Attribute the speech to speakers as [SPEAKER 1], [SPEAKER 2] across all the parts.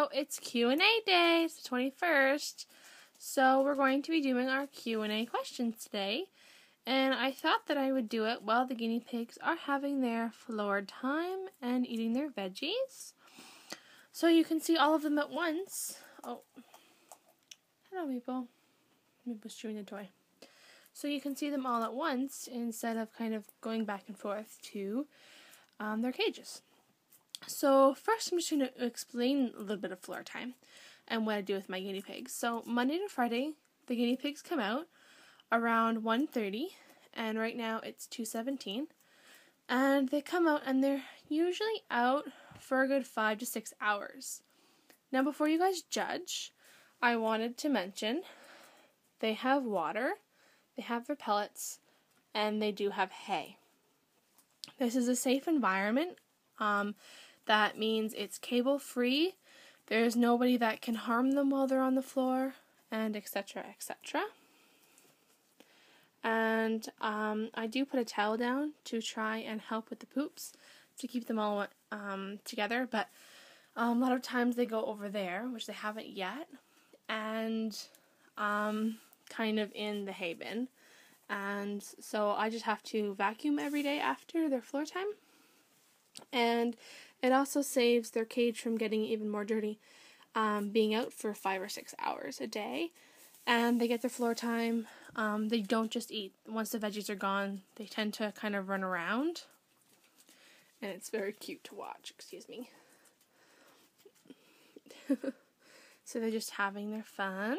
[SPEAKER 1] So it's Q&A day, it's the 21st, so we're going to be doing our Q&A questions today, and I thought that I would do it while the guinea pigs are having their floor time and eating their veggies, so you can see all of them at once. Oh, hello Maple. Maple's chewing a toy. So you can see them all at once instead of kind of going back and forth to their cages. So first I'm just going to explain a little bit of floor time and what I do with my guinea pigs. So Monday to Friday, the guinea pigs come out around 1:30, and right now it's 2:17. And they come out and they're usually out for a good 5 to 6 hours. Now before you guys judge, I wanted to mention they have water, they have their pellets, and they do have hay. This is a safe environment. That means it's cable free, there's nobody that can harm them while they're on the floor, and etc, etc. And I do put a towel down to try and help with the poops, to keep them all together, but a lot of times they go over there, which they haven't yet, and kind of in the hay bin. And so I just have to vacuum every day after their floor time. And it also saves their cage from getting even more dirty, being out for 5 or 6 hours a day. And they get their floor time. They don't just eat. Once the veggies are gone, they tend to kind of run around. And it's very cute to watch, excuse me. So they're just having their fun.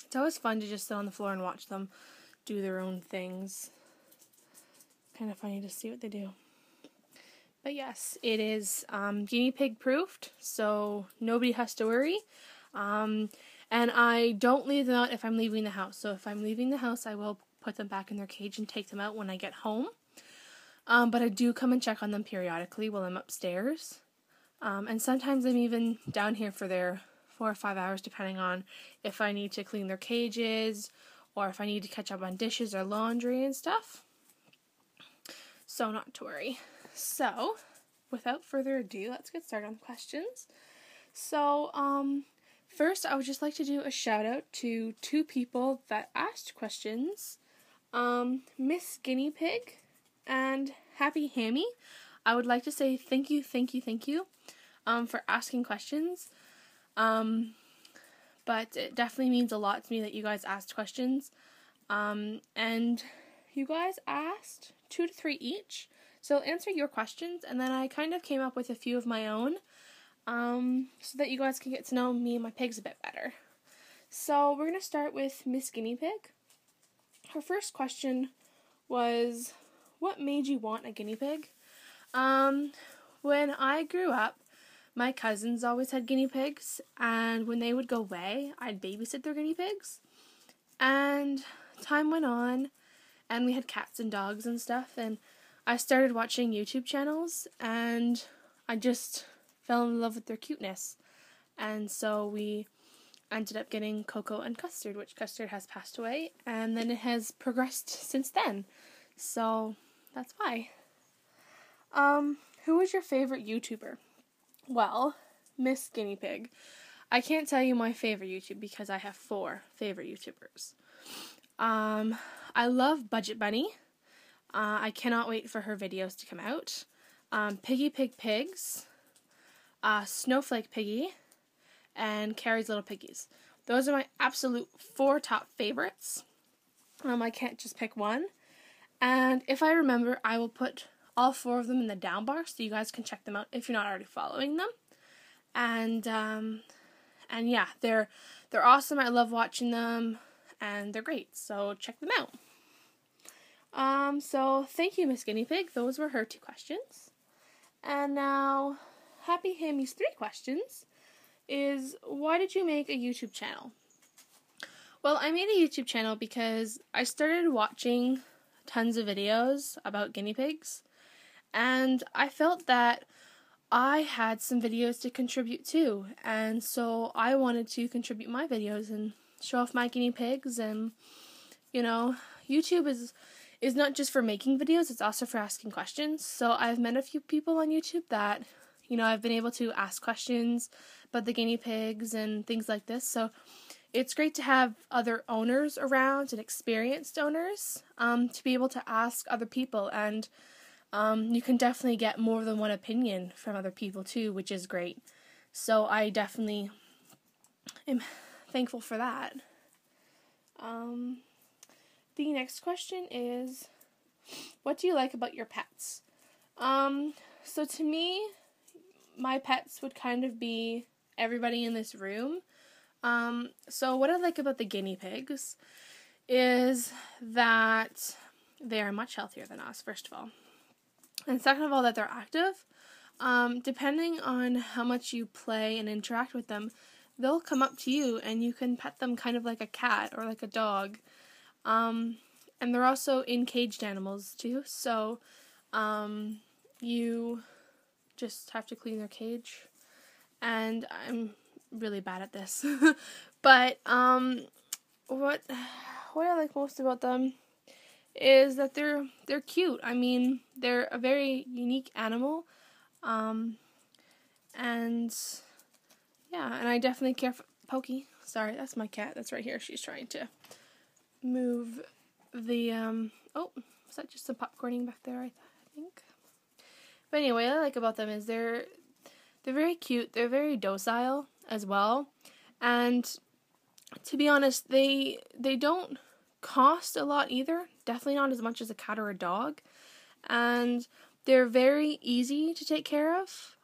[SPEAKER 1] It's always fun to just sit on the floor and watch them do their own things. Kind of funny to see what they do. But yes, it is guinea pig proofed, so nobody has to worry. And I don't leave them out if I'm leaving the house. So if I'm leaving the house, I will put them back in their cage and take them out when I get home. But I do come and check on them periodically while I'm upstairs. And sometimes I'm even down here for their 4 or 5 hours, depending on if I need to clean their cages or if I need to catch up on dishes or laundry and stuff. So not to worry. So, without further ado, let's get started on the questions. So, first I would just like to do a shout out to 2 people that asked questions. Miss Guinea Pig and Happy Hammy. I would like to say thank you for asking questions. But it definitely means a lot to me that you guys asked questions. And you guys asked 2 to 3 each. So I'll answer your questions, and then I kind of came up with a few of my own, so that you guys can get to know me and my pigs a bit better. So we're going to start with Miss Guinea Pig. Her first question was, what made you want a guinea pig? When I grew up, my cousins always had guinea pigs, and when they would go away, I'd babysit their guinea pigs. And time went on, and we had cats and dogs and stuff, and I started watching YouTube channels, and I just fell in love with their cuteness. And so we ended up getting Coco and Custard, which Custard has passed away, and then it has progressed since then. So that's why. Who was your favorite YouTuber? Well, Miss Guinea Pig. I can't tell you my favorite YouTube because I have 4 favorite YouTubers. I love Budget Bunny. I cannot wait for her videos to come out. Piggy Pig Pigs, Snowflake Piggy, and Carrie's Little Piggies. Those are my absolute 4 top favorites. I can't just pick one. And if I remember, I will put all 4 of them in the down bar so you guys can check them out if you're not already following them. And yeah, they're awesome. I love watching them, and they're great. So check them out. So thank you, Miss Guinea Pig. Those were her 2 questions. And now, Happy Hammy's 3 questions is, why did you make a YouTube channel? Well, I made a YouTube channel because I started watching tons of videos about guinea pigs, and I felt that I had some videos to contribute to, and so I wanted to contribute my videos and show off my guinea pigs. And you know, YouTube is not just for making videos, it's also for asking questions. So I've met a few people on YouTube that, I've been able to ask questions about the guinea pigs and things like this. So it's great to have other owners around and experienced owners to be able to ask other people. And you can definitely get more than one opinion from other people too, which is great. So I definitely am thankful for that. The next question is, what do you like about your pets? So to me, my pets would kind of be everybody in this room. So what I like about the guinea pigs is that they are much healthier than us, first of all. And second of all, that they're active. Depending on how much you play and interact with them, they'll come up to you and you can pet them kind of like a cat or like a dog. And they're also encaged animals too, so you just have to clean their cage. And I'm really bad at this. But what I like most about them is that they're cute. I mean, they're a very unique animal. And yeah, and I definitely care for Pokey. Sorry, that's my cat. That's right here. She's trying to move the oh, is that just some popcorning back there, I think? But anyway, what I like about them is they're very cute. They're very docile as well. And to be honest, they don't cost a lot either. Definitely not as much as a cat or a dog. And they're very easy to take care of.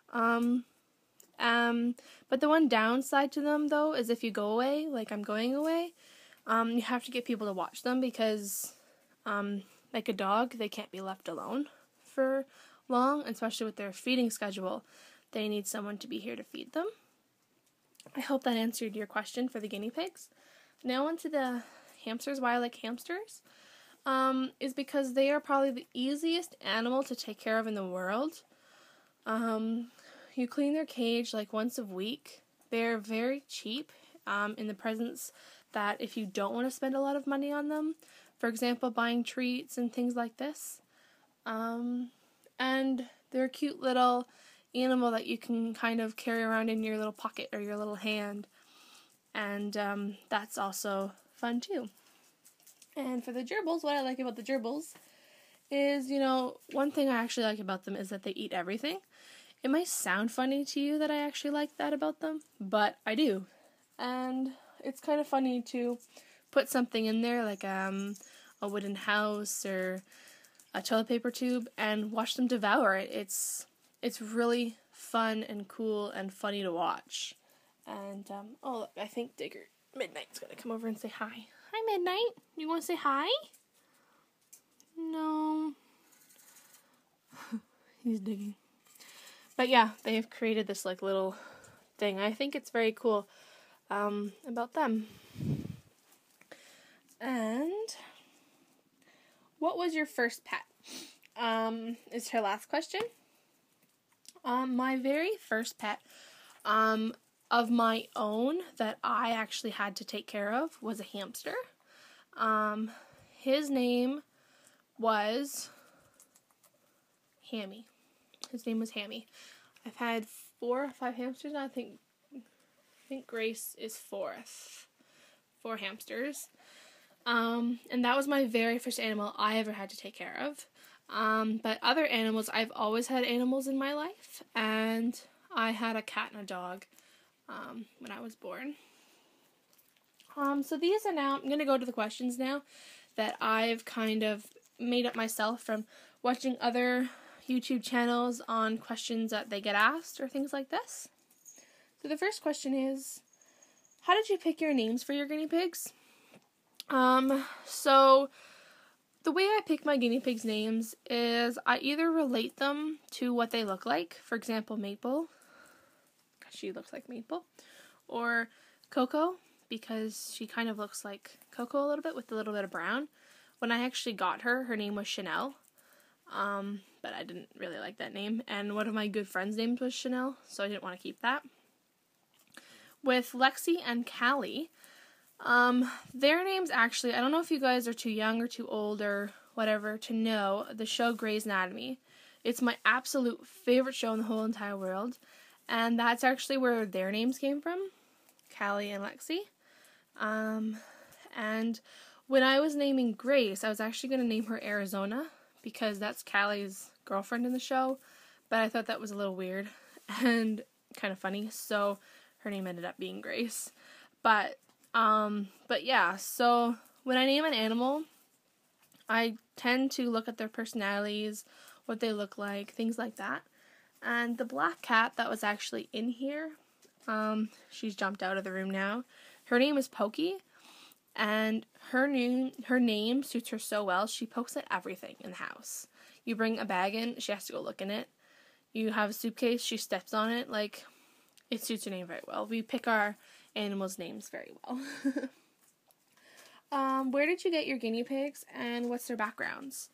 [SPEAKER 1] But the one downside to them, though, is if you go away, like I'm going away, you have to get people to watch them because, like a dog, they can't be left alone for long, especially with their feeding schedule. They need someone to be here to feed them. I hope that answered your question for the guinea pigs. Now on to the hamsters. Why I like hamsters is because they are probably the easiest animal to take care of in the world. You clean their cage like once a week. They're very cheap in the presence that if you don't want to spend a lot of money on them, for example, buying treats and things like this. And they're a cute little animal that you can kind of carry around in your little pocket or your little hand. And that's also fun too. And for the gerbils, what I like about the gerbils is, one thing I actually like about them is that they eat everything. It might sound funny to you that I actually like that about them, but I do. And it's kind of funny to put something in there like a wooden house or a toilet paper tube and watch them devour it. It's really fun and cool and funny to watch. And I think Digger Midnight's gonna come over and say hi. Hi, Midnight. You want to say hi? No. He's digging. But yeah, they have created this like little thing. I think it's very cool about them. And what was your first pet? Is her last question. My very first pet of my own that I actually had to take care of was a hamster. His name was Hammy. His name was Hammy. I've had 4 or 5 hamsters now. I think Grace is 4th. 4 hamsters. And that was my very first animal I ever had to take care of. But other animals, I've always had animals in my life. And I had a cat and a dog when I was born. So these are now, I'm going to go to the questions now that I've kind of made up myself from watching other YouTube channels on questions that they get asked or things like this. So the first question is, how did you pick your names for your guinea pigs? So the way I pick my guinea pigs' names is I either relate them to what they look like. For example, Maple, because she looks like Maple, or Coco, because she kind of looks like Coco a little bit with a little bit of brown. When I actually got her, her name was Chanel. But I didn't really like that name, and one of my good friends' names was Chanel, so I didn't want to keep that. With Lexi and Callie, their names actually, I don't know if you guys are too young or too old or whatever to know the show Grey's Anatomy. It's my absolute favorite show in the whole entire world. And that's actually where their names came from, Callie and Lexi. And when I was naming Grace, I was actually going to name her Arizona because that's Callie's girlfriend in the show. But I thought that was a little weird and kind of funny. So her name ended up being Grace. But yeah, so when I name an animal, I tend to look at their personalities, what they look like, things like that. And the black cat that was actually in here, she's jumped out of the room now. Her name is Pokey, and her name suits her so well. She pokes at everything in the house. You bring a bag in, she has to go look in it. You have a suitcase, she steps on it. Like, it suits her name very well. We pick our animals' names very well. Where did you get your guinea pigs, and what's their backgrounds?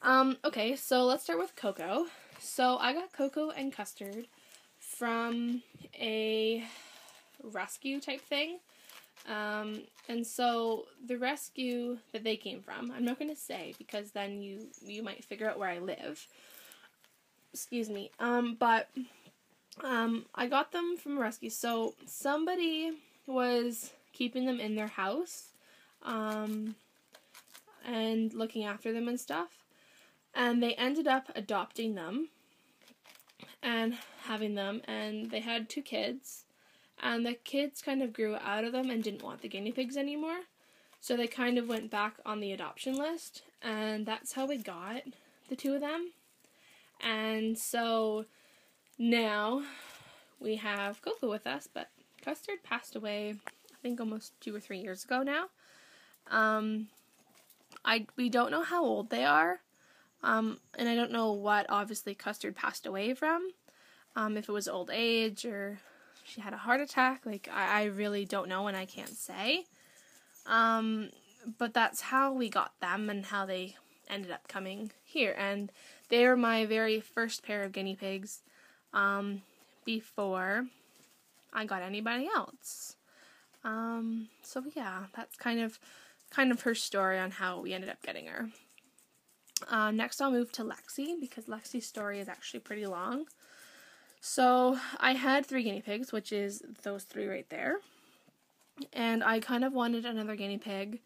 [SPEAKER 1] Okay, so let's start with Coco. So I got Coco and Custard from a rescue type thing. And so the rescue that they came from, I'm not going to say because then you might figure out where I live. Excuse me. But I got them from a rescue. So somebody was keeping them in their house, and looking after them and stuff. And they ended up adopting them and having them, and they had 2 kids. And the kids kind of grew out of them and didn't want the guinea pigs anymore. So they kind of went back on the adoption list, and that's how we got the 2 of them. And so now we have Coco with us, but Custard passed away, I think almost 2 or 3 years ago now. We don't know how old they are, and I don't know what obviously Custard passed away from, if it was old age or she had a heart attack. Like, I really don't know and I can't say. But that's how we got them and how they ended up coming here. And they were my very first pair of guinea pigs, before I got anybody else. So yeah, that's kind of her story on how we ended up getting her. Next I'll move to Lexi, because Lexi's story is actually pretty long. So I had 3 guinea pigs, which is those 3 right there. And I kind of wanted another guinea pig,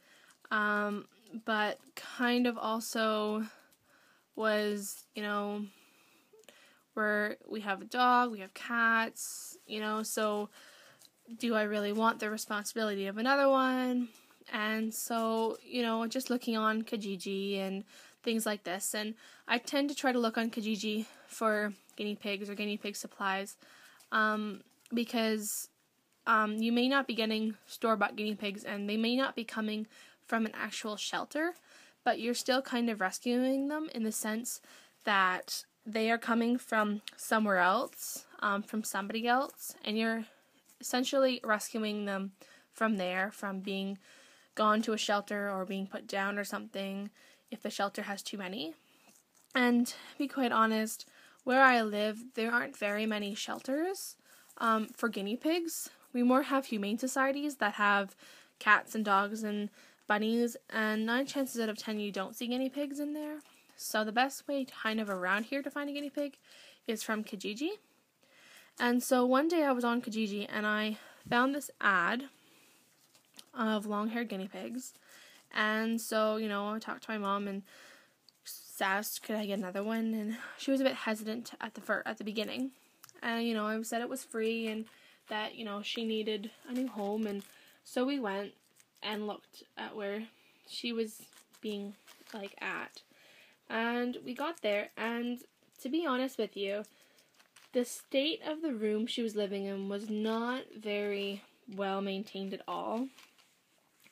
[SPEAKER 1] but kind of also was, where we have a dog, we have cats, so do I really want the responsibility of another one? And so, just looking on Kijiji and things like this, and I tend to try to look on Kijiji for guinea pigs or guinea pig supplies, because you may not be getting store-bought guinea pigs, and they may not be coming from an actual shelter, but you're still kind of rescuing them in the sense that they are coming from somewhere else, from somebody else, and you're essentially rescuing them from there, from being gone to a shelter or being put down or something if the shelter has too many. And to be quite honest, where I live, there aren't very many shelters for guinea pigs. We more have humane societies that have cats and dogs and bunnies, and 9 chances out of 10 you don't see guinea pigs in there. So the best way kind of around here to find a guinea pig is from Kijiji. And so one day I was on Kijiji and I found this ad of long-haired guinea pigs. And so, I talked to my mom and asked, could I get another one? And she was a bit hesitant at the beginning. And, I said it was free and that, she needed a new home. And so we went and looked at where she was being, at. And we got there, and to be honest with you, the state of the room she was living in was not very well maintained at all.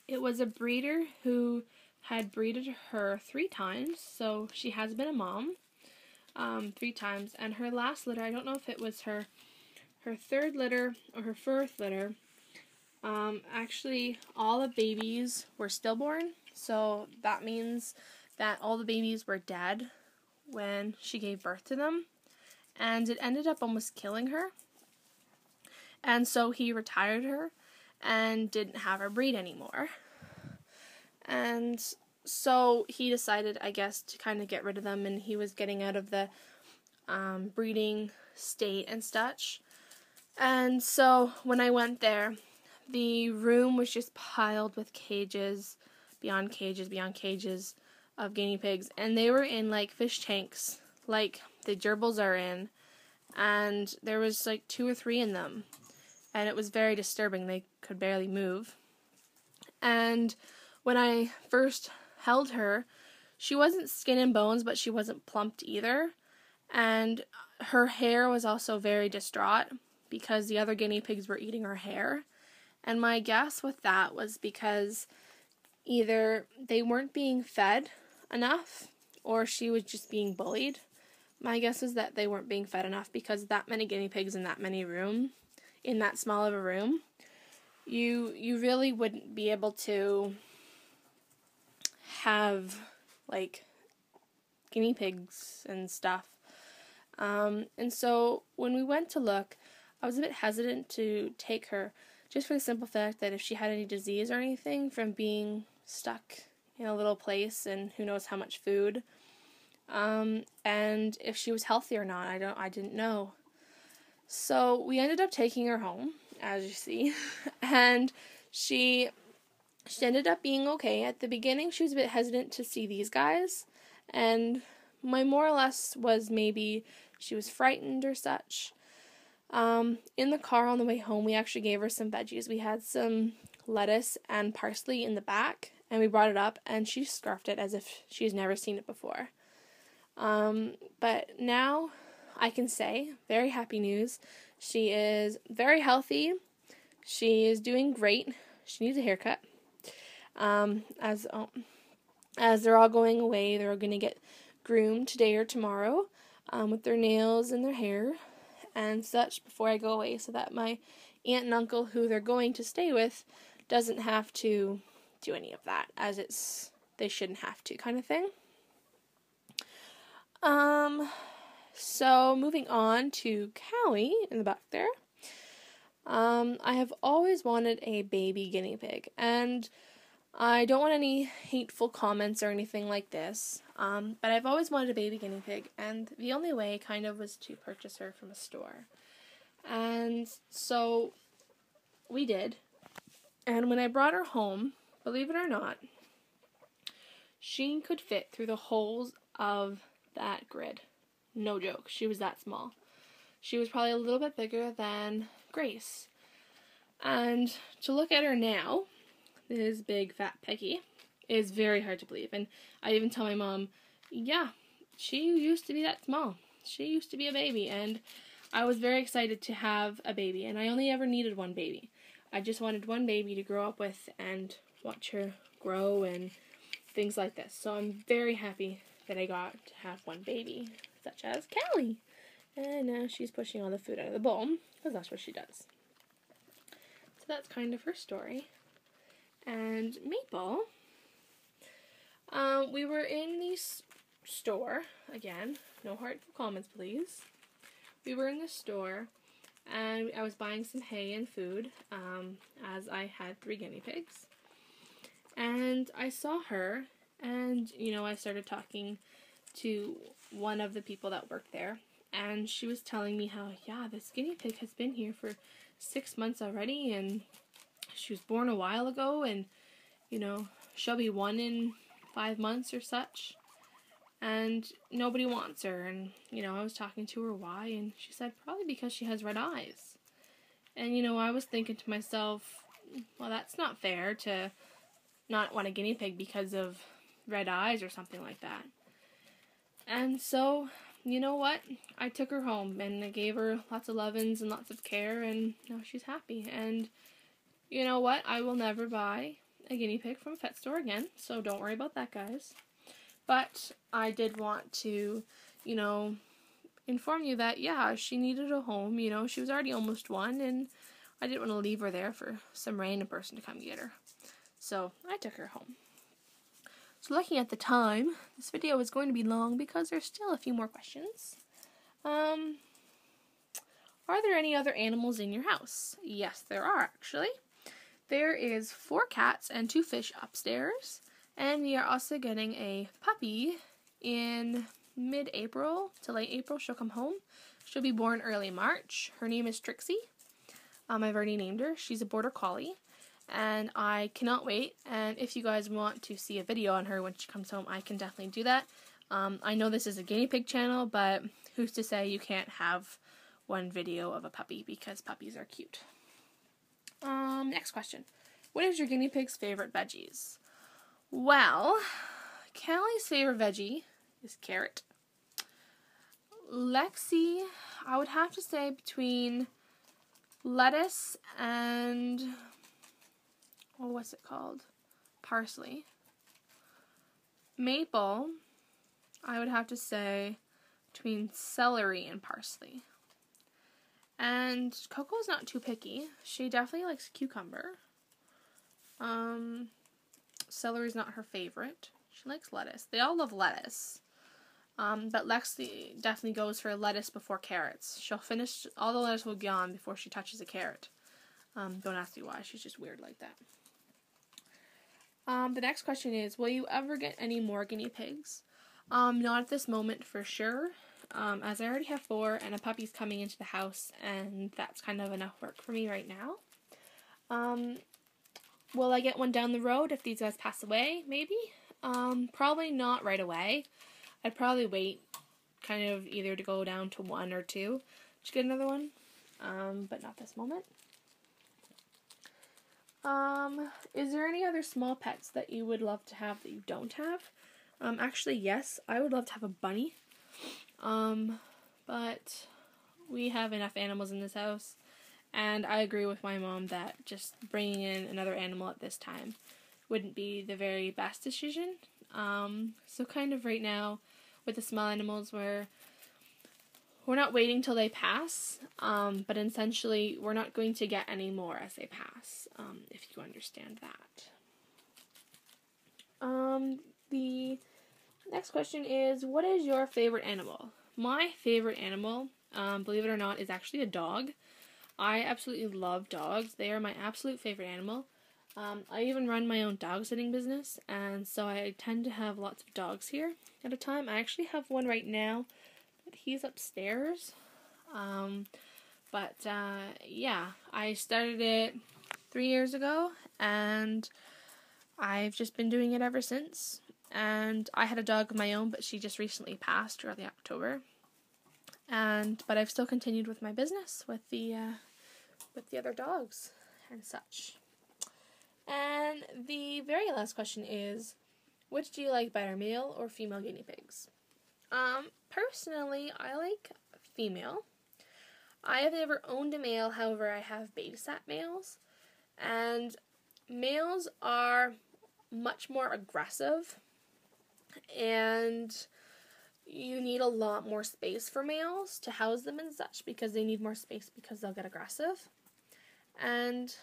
[SPEAKER 1] It was a breeder who had breeded her 3 times, so she has been a mom 3 times, and her last litter, I don't know if it was her 3rd litter or her 4th litter, actually all the babies were stillborn, so that means that all the babies were dead when she gave birth to them, and it ended up almost killing her. And so he retired her and didn't have her breed anymore. And so he decided, I guess, to kind of get rid of them, and he was getting out of the breeding state and such. And so when I went there, the room was just piled with cages beyond cages of guinea pigs, and they were in like fish tanks, like the gerbils are in, and there was like 2 or 3 in them, and it was very disturbing. They could barely move. And when I first held her, she wasn't skin and bones, but she wasn't plumped either, and her hair was also very distraught because the other guinea pigs were eating her hair. And my guess with that was because either they weren't being fed enough or she was just being bullied. My guess is that they weren't being fed enough, because that many guinea pigs in that in that small of a room, you really wouldn't be able to have like guinea pigs and stuff. And so when we went to look, I was a bit hesitant to take her, just for the simple fact that if she had any disease or anything from being stuck in a little place and who knows how much food, and if she was healthy or not, I didn't know. So we ended up taking her home, as you see, and she ended up being okay. At the beginning, she was a bit hesitant to see these guys, and my more or less was maybe she was frightened or such. In the car on the way home, we actually gave her some veggies. We had some lettuce and parsley in the back, and we brought it up, and she scarfed it as if she's never seen it before. But now I can say, very happy news, she is very healthy. She is doing great. She needs a haircut. As they're all going away, they're going to get groomed today or tomorrow, with their nails and their hair and such before I go away, so that my aunt and uncle who they're going to stay with doesn't have to do any of that, as they shouldn't have to, kind of thing. So moving on to Callie in the back there. I have always wanted a baby guinea pig, and I don't want any hateful comments or anything like this, but I've always wanted a baby guinea pig, and the only way kind of was to purchase her from a store. And so we did, and when I brought her home, believe it or not, she could fit through the holes of that grid. No joke, she was that small. She was probably a little bit bigger than Grace. And to look at her now, this big fat Peggy, is very hard to believe. And I even tell my mom, yeah, she used to be that small. She used to be a baby, and I was very excited to have a baby, and I only ever needed one baby. I just wanted one baby to grow up with and watch her grow and things like this. So I'm very happy that I got to have one baby, such as Callie. And now she's pushing all the food out of the bowl, because that's what she does. So that's kind of her story. And Maple, we were in the store, again, no hurtful comments please. We were in the store, and I was buying some hay and food, as I had 3 guinea pigs. And I saw her, and, I started talking to one of the people that worked there, and she was telling me how, yeah, this guinea pig has been here for 6 months already, and she was born a while ago, and, she'll be 1 in 5 months or such, and nobody wants her. And, I was talking to her why, and she said probably because she has red eyes. And, I was thinking to myself, well, that's not fair to not want a guinea pig because of red eyes or something like that. And so, you know what? I took her home, and I gave her lots of lovin's and lots of care, and now she's happy. And you know what? I will never buy a guinea pig from a pet store again, so don't worry about that, guys. But I did want to, inform you that, yeah, she needed a home. She was already almost 1, and I didn't want to leave her there for some random person to come get her. So I took her home. So looking at the time, this video is going to be long because there's still a few more questions. Are there any other animals in your house? Yes, there are, actually. There is 4 cats and 2 fish upstairs, and we are also getting a puppy in mid-April to late April she'll come home. She'll be born early March. Her name is Trixie. I've already named her. She's a border collie, and I cannot wait. And if you guys want to see a video on her when she comes home, I can definitely do that. I know this is a guinea pig channel, but who's to say you can't have one video of a puppy, because puppies are cute. Next question. What is your guinea pig's favorite veggies? Well, Callie's favorite veggie is carrot. Lexi, I would have to say between lettuce and, what's it called? Parsley. Maple, I would have to say between celery and parsley. And Coco's not too picky. She definitely likes cucumber. Celery's not her favorite. She likes lettuce. They all love lettuce. But Lexi definitely goes for lettuce before carrots. She'll finish, all the lettuce will be gone before she touches a carrot. Don't ask me why, she's just weird like that. The next question is, will you ever get any more guinea pigs? Not at this moment for sure. As I already have 4 and a puppy's coming into the house, and that's kind of enough work for me right now. Will I get one down the road if these guys pass away? Maybe. Probably not right away. I'd probably wait kind of either to go down to 1 or 2 to get another one, but not this moment. Is there any other small pets that you would love to have that you don't have? Actually, yes, I would love to have a bunny. But we have enough animals in this house, and I agree with my mom that just bringing in another animal at this time wouldn't be the very best decision. So kind of right now with the small animals, we're not waiting till they pass, but essentially we're not going to get any more as they pass, if you understand that. The next question is, what is your favorite animal? My favorite animal, believe it or not, is actually a dog. I absolutely love dogs. They are my absolute favorite animal. I even run my own dog sitting business, and so I tend to have lots of dogs here at a time. I actually have one right now, but he's upstairs. Yeah, I started it 3 years ago, and I've just been doing it ever since. And I had a dog of my own, but she just recently passed early October. But I've still continued with my business with the other dogs and such. And the very last question is, which do you like better, male or female guinea pigs? Personally, I like female. I have never owned a male, however, I have babysat males. And males are much more aggressive, and you need a lot more space for males to house them and such, because they need more space because they'll get aggressive. And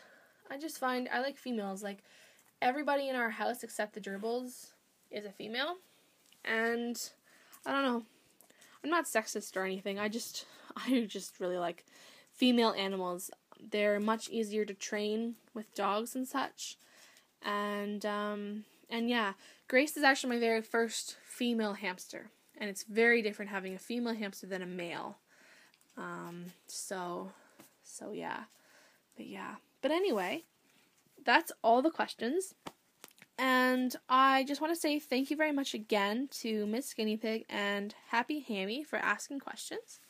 [SPEAKER 1] I just find I like females. Like, everybody in our house except the gerbils is a female, and I don't know, I'm not sexist or anything, I just really like female animals. They're much easier to train with dogs and such. And yeah, Grace is actually my very first female hamster, and it's very different having a female hamster than a male. So yeah. But anyway, that's all the questions. And I just want to say thank you very much again to Miss Guinea Pig and Happy Hammy for asking questions.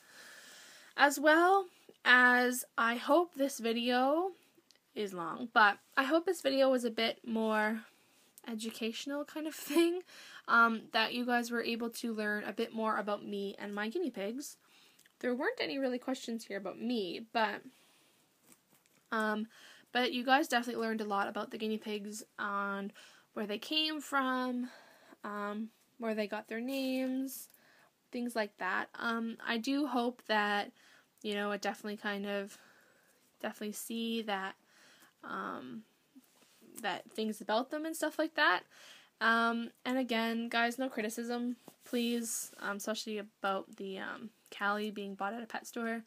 [SPEAKER 1] As well as I hope this video is long, but I hope this video was a bit more educational kind of thing, that you guys were able to learn a bit more about me and my guinea pigs. There weren't any really questions here about me, but you guys definitely learned a lot about the guinea pigs, on where they came from, where they got their names, things like that. I do hope that, it definitely see that, that things about them and stuff like that. And again, guys, no criticism, please, especially about the Callie being bought at a pet store.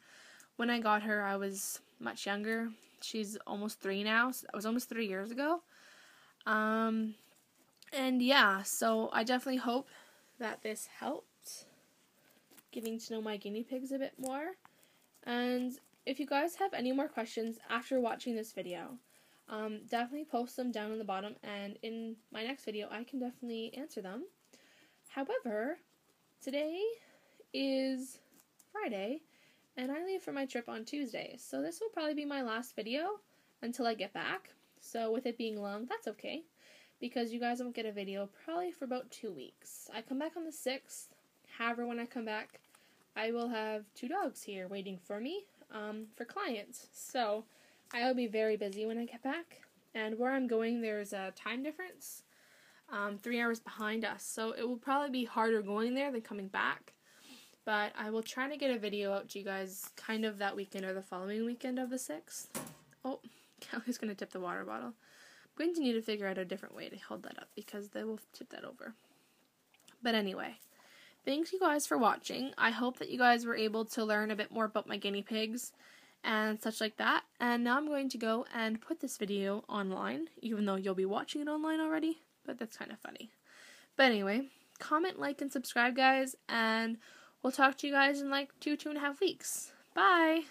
[SPEAKER 1] When I got her, I was much younger. She's almost 3 now, so that was almost 3 years ago. And yeah, so I definitely hope that this helped. getting to know my guinea pigs a bit more. And if you guys have any more questions after watching this video, definitely post them down in the bottom, and in my next video I can definitely answer them. However, today is Friday, and I leave for my trip on Tuesday, so this will probably be my last video until I get back. So with it being long, that's okay, because you guys won't get a video probably for about 2 weeks. I come back on the 6th. However, when I come back, I will have 2 dogs here waiting for me for clients. So I will be very busy when I get back. And where I'm going, there's a time difference, 3 hours behind us. So it will probably be harder going there than coming back. But I will try to get a video out to you guys kind of that weekend or the following weekend of the 6th. Oh, Kelly's going to tip the water bottle. I'm going to need to figure out a different way to hold that up because they will tip that over. But anyway, thanks you guys for watching. I hope that you guys were able to learn a bit more about my guinea pigs and such like that. And now I'm going to go and put this video online, even though you'll be watching it online already. But that's kind of funny. But anyway, comment, like, and subscribe, guys. And we'll talk to you guys in like 2.5 weeks. Bye!